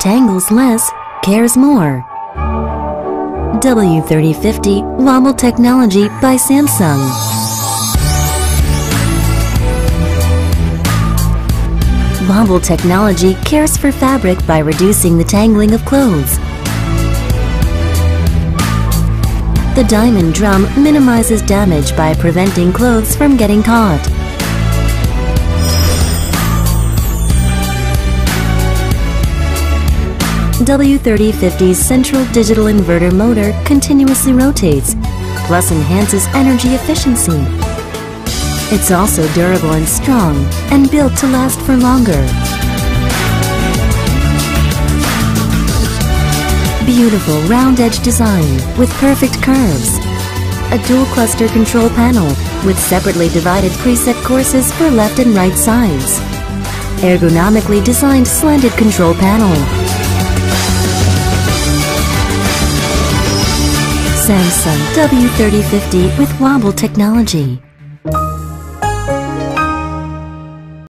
tangles less, cares more. W3050 Wobble Technology by Samsung. Wobble technology cares for fabric by reducing the tangling of clothes. The diamond drum minimizes damage by preventing clothes from getting caught. W3050's central digital inverter motor continuously rotates, plus enhances energy efficiency. It's also durable and strong, and built to last for longer. Beautiful round edge design with perfect curves. A dual cluster control panel with separately divided preset courses for left and right sides. Ergonomically designed slanted control panel. Samsung W3050 with Wobble technology.